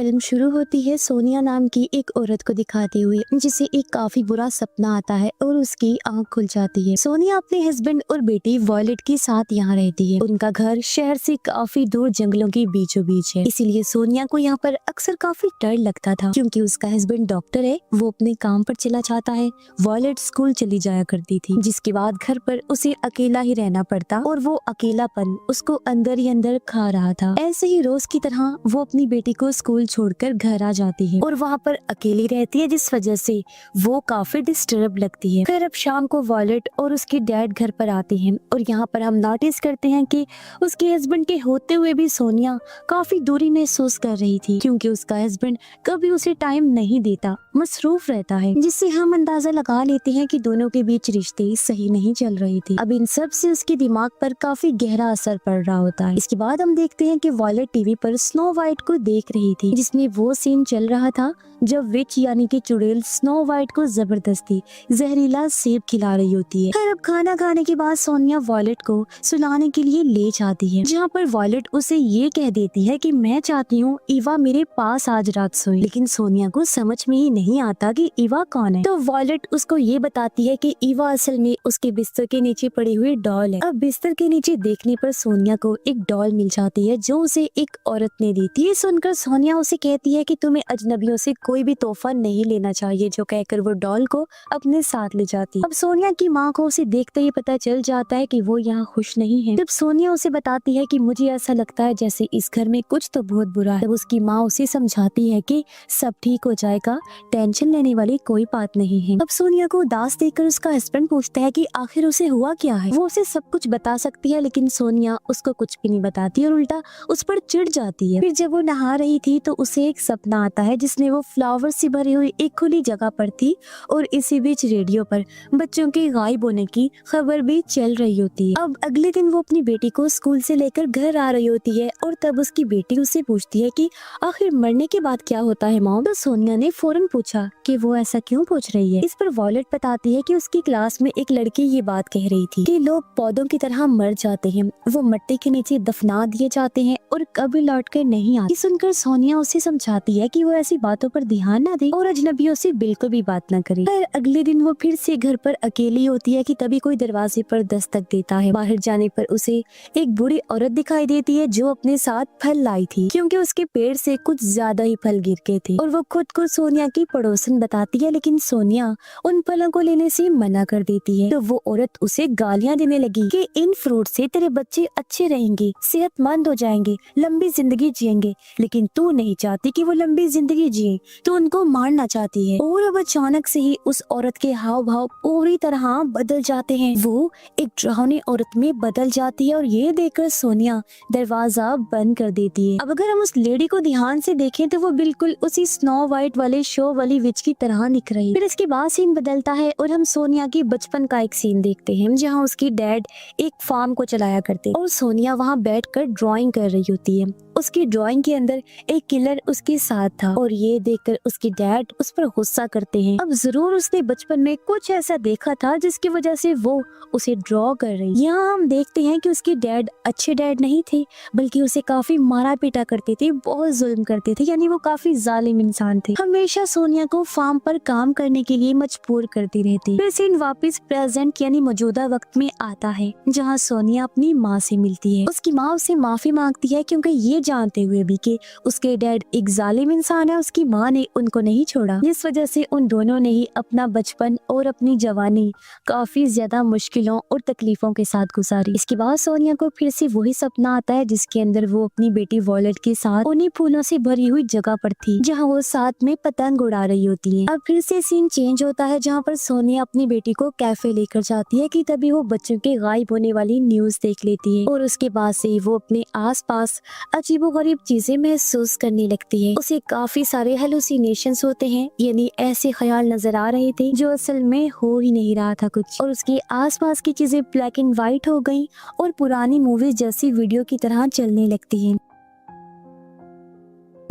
Film शुरू होती है सोनिया नाम की एक औरत को दिखाते हुए, जिसे एक काफी बुरा सपना आता है और उसकी आंख खुल जाती है। सोनिया अपने हस्बैंड और बेटी वॉयलेट के साथ यहाँ रहती है। उनका घर शहर से काफी दूर जंगलों के बीचों बीच है, इसीलिए सोनिया को यहाँ पर अक्सर काफी डर लगता था, क्योंकि उसका हस्बैंड डॉक्टर है, वो अपने काम पर चला जाता है, वॉयलेट स्कूल चली जाया करती थी, जिसके बाद घर पर उसे अकेला ही रहना पड़ता और वो अकेलापन उसको अंदर ही अंदर खा रहा था। ऐसे ही रोज की तरह वो अपनी बेटी को स्कूल छोड़कर घर आ जाती है और वहाँ पर अकेली रहती है, जिस वजह से वो काफी डिस्टर्ब लगती है। फिर अब शाम को वॉयलेट और उसके डैड घर पर आते हैं और यहाँ पर हम नोटिस करते हैं कि उसके हस्बैंड के होते हुए भी सोनिया काफी दूरी महसूस कर रही थी, क्योंकि उसका हस्बैंड कभी उसे टाइम नहीं देता, मसरूफ रहता है, जिससे हम अंदाजा लगा लेते हैं कि दोनों के बीच रिश्ते सही नहीं चल रही थी। अब इन सब से उसके दिमाग पर काफी गहरा असर पड़ रहा होता है। इसके बाद हम देखते हैं कि वॉयलेट टीवी पर स्नो वाइट को देख रही थी, जिसमें वो सीन चल रहा था जब विच यानी कि चुड़ैल स्नो वाइट को जबरदस्ती जहरीला सेब खिला रही होती है। फिर अब खाना खाने के बाद सोनिया वॉयलेट को सुलाने के लिए ले जाती है, जहाँ पर वॉयलेट उसे ये कह देती है कि मैं चाहती हूँ ईवा मेरे पास आज रात सोए, लेकिन सोनिया को समझ में ही नहीं आता कि ईवा कौन है। तो वॉयलेट उसको ये बताती है कि ईवा असल में उसके बिस्तर के नीचे पड़ी हुई डॉल है। अब बिस्तर के नीचे देखने पर सोनिया को एक डॉल मिल जाती है, जो उसे एक औरत ने दी थी। ये सुनकर सोनिया उसे कहती है कि तुम्हें अजनबियों से कोई भी तोहफा नहीं लेना चाहिए, जो कहकर वो डॉल को अपने साथ ले जाती। अब सोनिया की माँ को उसे देखते ही पता चल जाता है कि वो यहाँ खुश नहीं है। जब सोनिया उसे बताती है कि मुझे ऐसा लगता है जैसे इस घर में कुछ तो बहुत बुरा है, तब उसकी माँ उसे समझाती है कि सब ठीक हो जाएगा, टेंशन लेने वाली कोई बात नहीं है। अब सोनिया को उदास देखकर उसका हस्बैंड पूछता है कि आखिर उसे हुआ क्या है। वो उसे सब कुछ बता सकती है, लेकिन सोनिया उसको कुछ भी नहीं बताती और उल्टा उस पर चिढ़ जाती है। फिर जब वो नहा रही थी तो उसे एक सपना आता है, जिसमें वो फ्लावर से भरी हुई एक खुली जगह पर थी और इसी बीच रेडियो पर बच्चों के गायब होने की खबर भी चल रही होती है। अब अगले दिन वो अपनी बेटी को स्कूल से लेकर घर आ रही होती है और तब उसकी बेटी उससे पूछती है कि आखिर मरने के बाद क्या होता है मॉम। तो सोनिया ने फौरन पूछा कि वो ऐसा क्यों पूछ रही है। इस पर वॉयलेट बताती है कि उसकी क्लास में एक लड़की ये बात कह रही थी कि लोग पौधों की तरह मर जाते हैं, वो मिट्टी के नीचे दफना दिए जाते हैं और कभी लौट कर नहीं आते। सुनकर सोनिया उसे समझाती है कि वो ऐसी बातों पर ध्यान न दे और अजनबियों से बिल्कुल भी बात न करे। पर अगले दिन वो फिर से घर पर अकेली होती है कि तभी कोई दरवाजे पर दस्तक देता है। बाहर जाने पर उसे एक बूढ़ी औरत दिखाई देती है, जो अपने साथ फल लाई थी, क्योंकि उसके पेड़ से कुछ ज्यादा ही फल गिर गए थे और वो खुद को सोनिया की पड़ोसन बताती है, लेकिन सोनिया उन फलों को लेने से मना कर देती है। तो वो औरत उसे गालियां देने लगी कि इन फ्रूट से तेरे बच्चे अच्छे रहेंगे, सेहतमंद हो जाएंगे, लंबी जिंदगी जिएंगे, लेकिन तू नहीं चाहती कि वो लंबी जिंदगी जिए, तो उनको मारना चाहती है। और अब अचानक से ही उस औरत के हाव भाव पूरी तरह बदल जाते हैं, वो एक डरावनी औरत में बदल जाती है और ये देखकर सोनिया दरवाजा बंद कर देती है। अब अगर हम उस लेडी को ध्यान से देखें तो वो बिल्कुल उसी स्नो वाइट वाले शो वाली विच की तरह दिख रही। फिर इसके बाद सीन बदलता है और हम सोनिया की बचपन का एक सीन देखते हैं, जहाँ उसकी डैड एक फार्म को चलाया करते और सोनिया वहाँ बैठकर ड्राइंग कर रही होती है। उसकी ड्राइंग के अंदर एक किलर उसके साथ था और ये देखकर उसके डैड उस पर गुस्सा करते हैं। अब जरूर उसने बचपन में कुछ ऐसा देखा था जिसकी वजह से वो उसे ड्रॉ कर रही। यहाँ हम देखते हैं कि उसके डैड अच्छे डैड नहीं थे, बल्कि उसे काफी मारा पीटा करते थे, बहुत जुल्म करते थे, यानी वो काफी जालिम इंसान थे। हमेशा सोनिया को फार्म पर काम करने के लिए मजबूर करती रहती। फिर सीन वापस प्रेजेंट यानी मौजूदा वक्त में आता है, जहाँ सोनिया अपनी माँ से मिलती है। उसकी माँ उसे माफी मांगती है, क्योंकि ये जानते हुए भी कि उसके डैड एक जालिम इंसान है, उसकी माँ ने उनको नहीं छोड़ा, जिस वजह से उन दोनों ने ही अपना बचपन और अपनी जवानी काफी ज्यादा मुश्किलों और तकलीफों के साथ गुजारी। इसके बाद सोनिया को फिर से वही सपना आता है, जिसके अंदर वो अपनी बेटी वॉयलेट के साथ उन्हीं फूलों से भरी हुई जगह पर थी, जहाँ वो साथ में पतंग उड़ा रही होती है। अब फिर से सीन चेंज होता है, जहाँ पर सोनिया अपनी बेटी को कैफे लेकर जाती है कि तभी वो बच्चों के गायब होने वाली न्यूज देख लेती है और उसके बाद से वो अपने आसपास अजीबोगरीब चीजें महसूस करने लगती है। उसे काफी सारे हेलुसिनेशंस होते हैं, यानी ऐसे ख्याल नजर आ रहे थे जो असल में हो ही नहीं रहा था कुछ, और उसके आसपास की चीजें ब्लैक एंड व्हाइट हो गई और पुरानी मूवीज जैसी वीडियो की तरह चलने लगती हैं।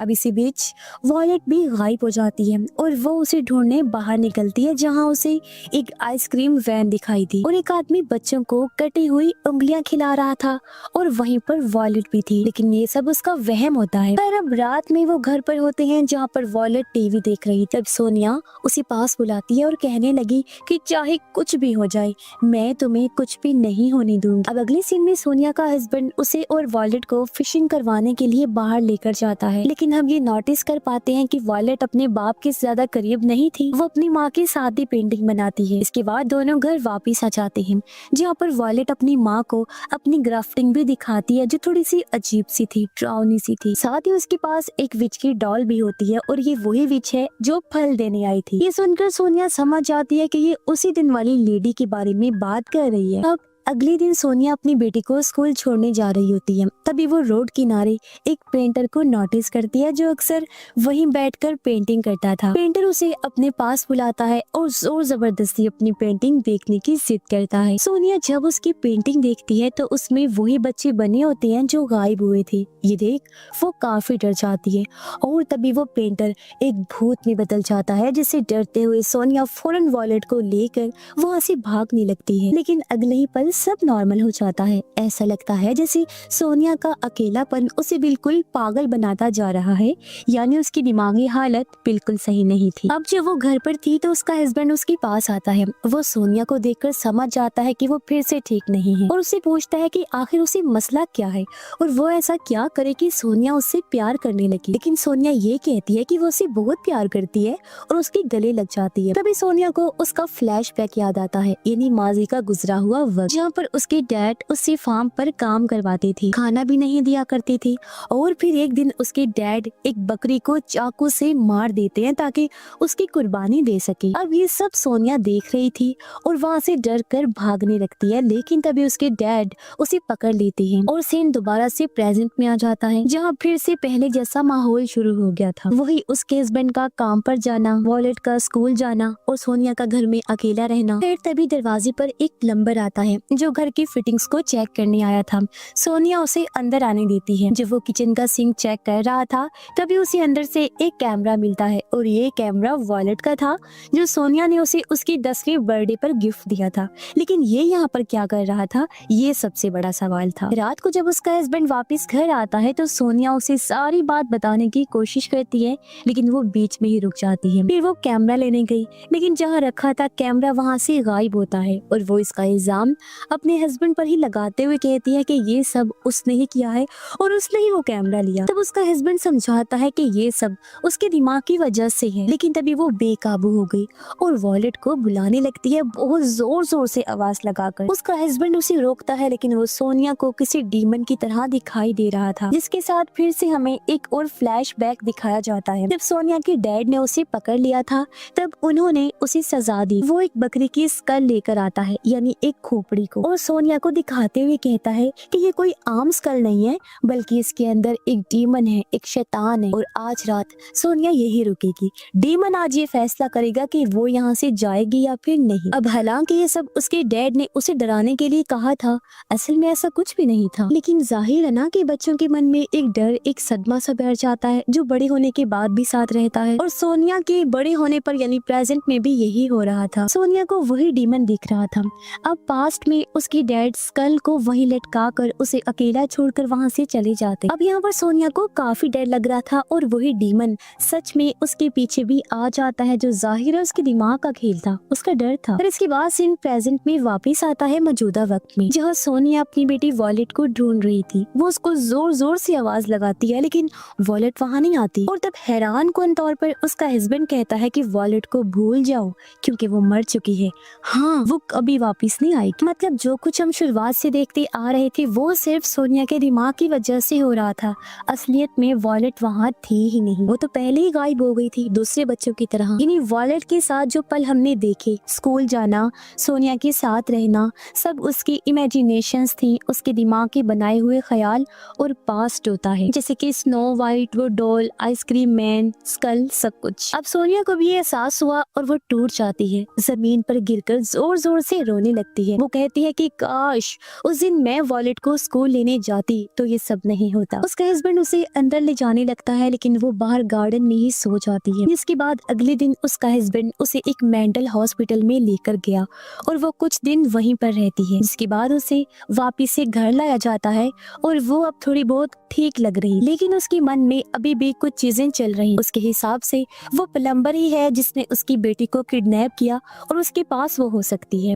अब इसी बीच वॉयलेट भी गायब हो जाती है और वो उसे ढूंढने बाहर निकलती है, जहाँ उसे एक आइसक्रीम वैन दिखाई दी और एक आदमी बच्चों को कटी हुई उंगलियां खिला रहा था और वहीं पर वॉयलेट भी थी। लेकिन ये सब उसका वहम होता है। पर अब रात में वो घर पर होते हैं, जहाँ पर वॉयलेट टीवी देख रही। तब सोनिया उसे पास बुलाती है और कहने लगी कि चाहे कुछ भी हो जाए, मैं तुम्हें कुछ भी नहीं होने दूंगी। अब अगले सीन में सोनिया का हस्बैंड उसे और वॉयलेट को फिशिंग करवाने के लिए बाहर लेकर जाता है। लेकिन हम ये नोटिस कर पाते हैं कि वॉयलेट अपने बाप के ज्यादा करीब नहीं थी, वो अपनी माँ के साथ ही पेंटिंग बनाती है। इसके बाद दोनों घर वापिस आ जाते हैं, जहाँ पर वॉयलेट अपनी माँ को अपनी ग्राफ्टिंग भी दिखाती है, जो थोड़ी सी अजीब सी थी, डरावनी सी थी। साथ ही उसके पास एक विच की डॉल भी होती है और ये वही विच है जो फल देने आई थी। ये सुनकर सोनिया समझ जाती है कि ये उसी दिन वाली लेडी के बारे में बात कर रही है। अब अगले दिन सोनिया अपनी बेटी को स्कूल छोड़ने जा रही होती है। तभी वो रोड किनारे एक पेंटर को नोटिस करती है, जो अक्सर वहीं बैठकर पेंटिंग करता था। पेंटर उसे अपने पास बुलाता है और जोर जबरदस्ती अपनी पेंटिंग देखने की जिद करता है। सोनिया जब उसकी पेंटिंग देखती है तो उसमें वही बच्चे बने होते हैं जो गायब हुए थे। ये देख वो काफी डर जाती है और तभी वो पेंटर एक भूत में बदल जाता है, जिससे डरते हुए सोनिया फौरन वॉलेट को लेकर वहाँ से भागने लगती है। लेकिन अगले ही पल सब नॉर्मल हो जाता है। ऐसा लगता है जैसे सोनिया का अकेलापन उसे बिल्कुल पागल बनाता जा रहा है, यानी उसकी दिमागी हालत बिल्कुल सही नहीं थी। अब जब वो घर पर थी तो उसका हस्बैंड उसके पास आता है। वो सोनिया को देखकर समझ जाता है कि वो फिर से ठीक नहीं है और उससे पूछता है कि आखिर उसे मसला क्या है और वो ऐसा क्या करे कि सोनिया उससे प्यार करने लगी। लेकिन सोनिया ये कहती है कि वो उसे बहुत प्यार करती है और उसके गले लग जाती है। तभी सोनिया को उसका फ्लैशबैक याद आता है, यानी माजी का गुजरा हुआ वक्त, जहाँ पर उसके डैड उससे फार्म पर काम करवाते थे, खाना भी नहीं दिया करते थे और फिर एक दिन उसके डैड एक बकरी को चाकू से मार देते हैं ताकि उसकी कुर्बानी दे सके। अब ये सब सोनिया देख रही थी और वहाँ से डर कर भागने लगती है, लेकिन तभी उसके डैड उसे पकड़ लेते हैं और सीन दोबारा से प्रेजेंट में आ जाता है, जहाँ फिर से पहले जैसा माहौल शुरू हो गया था। वही उसके हस्बैंड का काम पर जाना, वॉलेट का स्कूल जाना और सोनिया का घर में अकेला रहना। फिर तभी दरवाजे पर एक प्लम्बर आता है जो घर की फिटिंग्स को चेक करने आया था। सोनिया उसे अंदर आने देती है। जब वो किचन का सिंक चेक कर रहा था तभी उसे अंदर से एक कैमरा मिलता है और ये कैमरा वॉलेट का था, जो सोनिया ने उसे उसकी 10वीं बर्थडे पर गिफ्ट दिया था। लेकिन ये यहाँ पर क्या कर रहा था, ये सबसे बड़ा सवाल था। रात को जब उसका हस्बैंड वापस घर आता है तो सोनिया उसे सारी बात बताने की कोशिश करती है, लेकिन वो बीच में ही रुक जाती है। फिर वो कैमरा लेने गई, लेकिन जहाँ रखा था कैमरा वहाँ से गायब होता है और वो इसका इल्जाम अपने हस्बैंड पर ही लगाते हुए कहती है कि ये सब उसने ही किया है और उसने ही वो कैमरा लिया। तब उसका हस्बैंड समझाता है कि ये सब उसके दिमाग की वजह से है, लेकिन तभी वो बेकाबू हो गई और वॉलेट को बुलाने लगती है बहुत जोर जोर से आवाज लगाकर। उसका हस्बैंड उसे रोकता है, लेकिन वो सोनिया को किसी डीमन की तरह दिखाई दे रहा था, जिसके साथ फिर से हमें एक और फ्लैशबैक दिखाया जाता है। जब सोनिया के डैड ने उसे पकड़ लिया था तब उन्होंने उसे सजा दी। वो एक बकरी की स्कल लेकर आता है, यानी एक खोपड़ी को, और सोनिया को दिखाते हुए कहता है कि ये कोई आम स्कल नहीं है, बल्कि इसके अंदर एक डीमन है, एक शैतान है और आज रात सोनिया यही रुकेगी। डीमन आज ये फैसला करेगा कि वो यहाँ से जाएगी या फिर नहीं। अब हालांकि ये सब उसके डैड ने उसे डराने के लिए कहा था, असल में ऐसा कुछ भी नहीं था, लेकिन जाहिर है ना कि बच्चों के मन में एक डर, एक सदमा सा बैठ जाता है जो बड़े होने के बाद भी साथ रहता है। और सोनिया के बड़े होने पर यानी प्रेजेंट में भी यही हो रहा था। सोनिया को वही डीमन दिख रहा था। अब पास्ट में उसकी डैड स्कल को वहीं लटका कर उसे अकेला छोड़कर वहाँ से चले जाते। अब यहाँ पर सोनिया को काफी डर लग रहा था और वही डीमन सच में उसके पीछे भी आ जाता है, जो जाहिर है उसके दिमाग का खेल था, उसका डर था। और इसके बाद सीन प्रेजेंट में वापस आता है मौजूदा वक्त में, जहाँ सोनिया अपनी बेटी वॉलेट को ढूंढ रही थी। वो उसको जोर जोर से आवाज लगाती है, लेकिन वॉलेट वहाँ नहीं आती। और तब हैरान कौन तौर पर उसका हस्बैंड कहता है कि वॉलेट को भूल जाओ क्योंकि वो मर चुकी है। हाँ, वो कभी वापस नहीं आएगी। मतलब जो कुछ हम शुरुआत से देखते आ रहे थे वो सिर्फ सोनिया के दिमाग की वजह से हो रहा था। असलियत में वॉलेट वहाँ थी ही नहीं, वो तो पहले ही गायब हो गई थी दूसरे बच्चों की तरह। यानी वॉलेट के साथ जो पल हमने देखे, स्कूल जाना, सोनिया के साथ रहना, सब उसकी इमेजिनेशंस थी, उसके दिमाग के बनाए हुए ख्याल और पास्ट होता है, जैसे कि स्नो वाइट, वो डॉल, आइसक्रीम मैन, स्कल, सब कुछ। अब सोनिया को भी एहसास हुआ और वो टूट जाती है, जमीन पर गिरकर जोर जोर से रोने लगती है। वो कहती सोचती है कि काश उस दिन मैं वॉलेट को स्कूल लेने जाती तो ये सब नहीं होता। उसका हस्बैंड उसे अंदर ले जाने लगता है लेकिन वो बाहर गार्डन में ही सो जाती है। इसके बाद अगले दिन उसका हस्बैंड उसे एक मेंटल हॉस्पिटल में लेकर गया और वो कुछ दिन वहीं पर रहती है। इसके बाद उसे वापिस से घर लाया जाता है और वो अब थोड़ी बहुत ठीक लग रही, लेकिन उसके मन में अभी भी कुछ चीजें चल रही। उसके हिसाब से वो प्लम्बर ही है जिसने उसकी बेटी को किडनैप किया और उसके पास वो हो सकती है।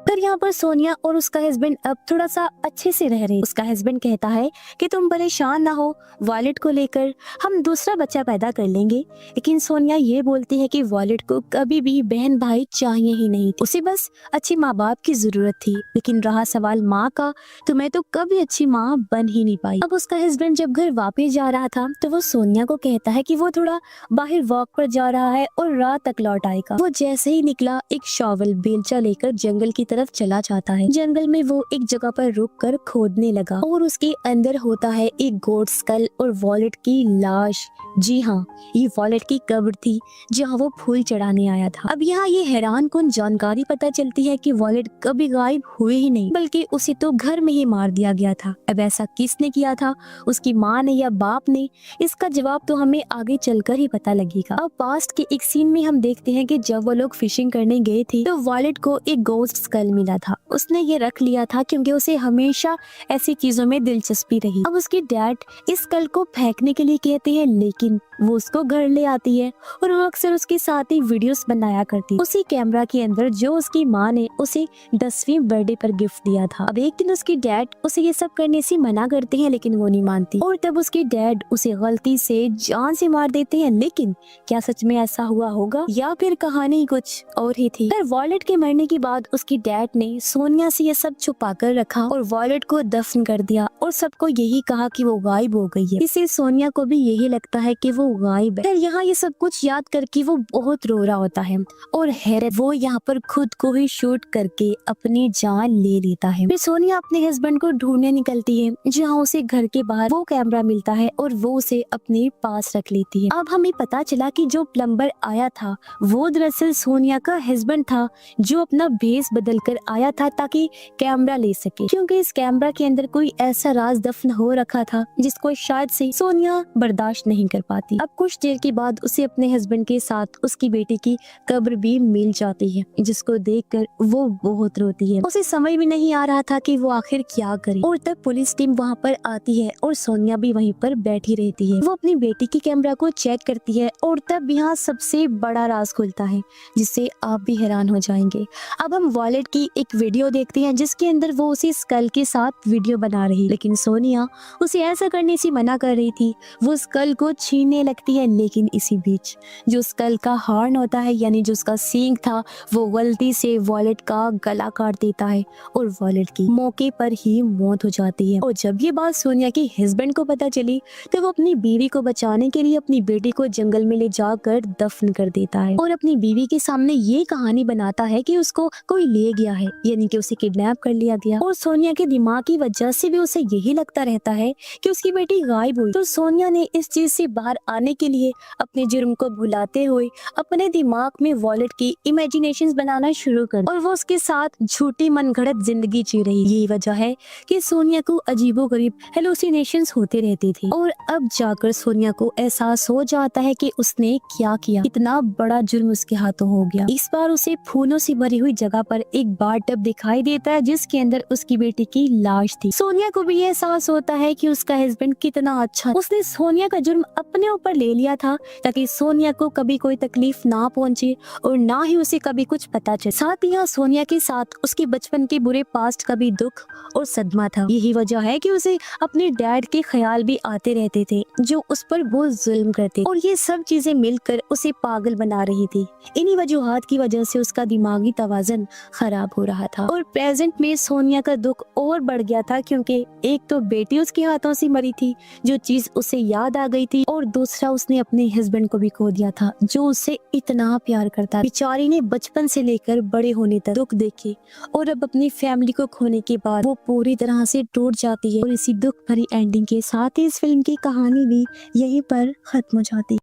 पर यहाँ पर सोनिया और उसका हस्बैंड अब थोड़ा सा अच्छे से रह रहे। उसका हस्बैंड कहता है कि तुम परेशान ना हो, वॉलेट को लेकर हम दूसरा बच्चा पैदा कर लेंगे। लेकिन सोनिया ये बोलती है कि वॉलेट को कभी भी बहन भाई चाहिए ही नहीं, उसे बस अच्छे माँ बाप की जरूरत थी। लेकिन रहा सवाल माँ का, तो मैं तो कभी अच्छी माँ बन ही नहीं पाई। अब उसका हस्बैंड जब घर वापस जा रहा था तो वो सोनिया को कहता है कि वो थोड़ा बाहर वॉक पर जा रहा है और रात तक लौट आएगा। वो जैसे ही निकला एक शॉवल बेलचा लेकर जंगल की तरफ चला जाता है। जंगल में वो एक जगह पर रुककर खोदने लगा और उसके अंदर होता है एक गोट स्कल और वॉलेट की लाश। जी हाँ, ये वॉलेट की कब्र थी जहाँ वो फूल चढ़ाने आया था। अब यहाँ ये हैरान कुन जानकारी पता चलती है कि वॉलेट कभी गायब हुए ही नहीं, बल्कि उसे तो घर में ही मार दिया गया था। अब ऐसा किसने किया था, उसकी माँ ने या बाप ने? इसका जवाब तो हमें आगे चलकर ही पता लगेगा। अब पास्ट के एक सीन में हम देखते हैं कि जब वो लोग फिशिंग करने गए थे तो वॉलेट को एक गोस्ट स्कल मिला था। उसने ये रख लिया था क्योंकि उसे हमेशा ऐसी चीजों में दिलचस्पी रही। अब उसके डैड इस स्कल को फेंकने के लिए कहते हैं लेकिन वो उसको घर ले आती है और वो अक्सर उसके साथ ही वीडियोस बनाया करती, उसी कैमरा के अंदर जो उसकी माँ ने उसे 10वीं बर्थडे पर गिफ्ट दिया था। अब एक दिन उसकी डैड उसे ये सब करने से मना करते हैं लेकिन वो नहीं मानती और तब उसके डैड उसे गलती से जान से मार देते हैं। लेकिन क्या सच में ऐसा हुआ होगा या फिर कहानी कुछ और ही थी? फिर वॉलेट के मरने के बाद उसकी डैड ने सोनिया से ये सब छुपा कर रखा और वॉलेट को दफन कर दिया और सबको यही कहा कि वो गायब हो गई है। इससे सोनिया को भी यही लगता है कि वो गायब है। फिर यहाँ ये सब कुछ याद करके वो बहुत रो रहा होता है और हैरत वो यहाँ पर खुद को ही शूट करके अपनी जान ले लेता है। फिर सोनिया अपने हस्बैंड को ढूंढने निकलती है जहाँ उसे घर के बाहर वो कैमरा मिलता है और वो उसे अपने पास रख लेती है। अब हमें पता चला कि जो प्लम्बर आया था वो दरअसल सोनिया का हस्बैंड था जो अपना भेस बदल कर आया था ताकि कैमरा ले सके, क्योंकि इस कैमरा के अंदर कोई ऐसा राज दफन हो रखा था जिसको शायद से सोनिया बर्दाश्त नहीं कर पाती। अब कुछ देर के बाद उसे अपने हस्बैंड के साथ उसकी बेटी की कब्र भी मिल जाती है जिसको देखकर वो बहुत रोती है। उसे समझ भी नहीं आ रहा था कि वो आखिर क्या करे और तब पुलिस टीम वहाँ पर आती है और सोनिया भी वहीं पर बैठी रहती है। वो अपनी बेटी की कैमरा को चेक करती है और तब यहाँ सबसे बड़ा राज खुलता है जिससे आप भी हैरान हो जाएंगे। अब हम वॉलेट की एक वीडियो देखते हैं जिसके अंदर वो उसी स्कल के साथ वीडियो बना रही, लेकिन सोनिया उसे ऐसा करने से मना कर रही थी। वो स्कल को छीनने लगती है लेकिन इसी बीच जो स्कल का हॉर्न होता है यानी जो उसका सींग था वो गलती से वॉलेट का गला काट देता है और वॉलेट की मौके पर ही मौत हो जाती है। और जब ये बात सोनिया के हस्बैंड को पता चली तो वो अपनी बीवी को बचाने के लिए अपनी बेटी को जंगल में ले जाकर दफन कर देता है और अपनी बीवी के सामने ये कहानी बनाता है कि उसको कोई ले गया है, यानी कि उसे किडनैप कर लिया गया। और सोनिया के दिमाग की वजह से भी उसे यही लगता रहता है कि उसकी बेटी गायब हुई। तो सोनिया ने इस चीज से बाहर आने के लिए अपने जुर्म को भुलाते हुए अपने दिमाग में वॉलेट की इमेजिनेशंस बनाना शुरू कर और वो उसके साथ झूठी मनगढ़ंत जिंदगी जी रही। यही वजह है कि सोनिया को अजीबोगरीब हेलुसिनेशंस होते रहते थे और अब जाकर सोनिया को एहसास हो जाता है कि उसने क्या किया, इतना बड़ा जुर्म उसके हाथों हो गया। इस बार उसे फूलों से भरी हुई जगह पर एक बाथ टब दिखाई देता है जिसके अंदर उसकी बेटी की लाश थी। सोनिया को भी एहसास होता है कि उसका हस्बैंड कितना अच्छा, उसने सोनिया का जुर्म अपने ऊपर ले लिया था ताकि सोनिया को कभी कोई तकलीफ ना पहुंचे और ना ही उसे कभी कुछ पता चले। साथ ही सोनिया के साथ उसके बचपन के बुरे पास्ट का भी दुख और सदमा था। यही वजह है कि उसे अपने डैड के ख्याल भी आते रहते थे जो उस पर बहुत जुल्म करते और ये सब चीजें मिलकर उसे पागल बना रही थी। इन्हीं वजूहात की वजह से उसका दिमागी तवाज़ुन खराब हो रहा था और प्रेजेंट में सोनिया का दुख और बढ़ गया था क्योंकि एक तो बेटी उसके हाथों से मरी थी जो चीज उसे याद आ गई थी और दूसरा उसने अपने हस्बैंड को भी खो दिया था जो उससे इतना प्यार करता। बेचारी ने बचपन से लेकर बड़े होने तक दुख देखे और अब अपनी फैमिली को खोने के बाद वो पूरी तरह से टूट जाती है और इसी दुख भरी एंडिंग के साथ ही इस फिल्म की कहानी भी यहीं पर खत्म हो जाती है।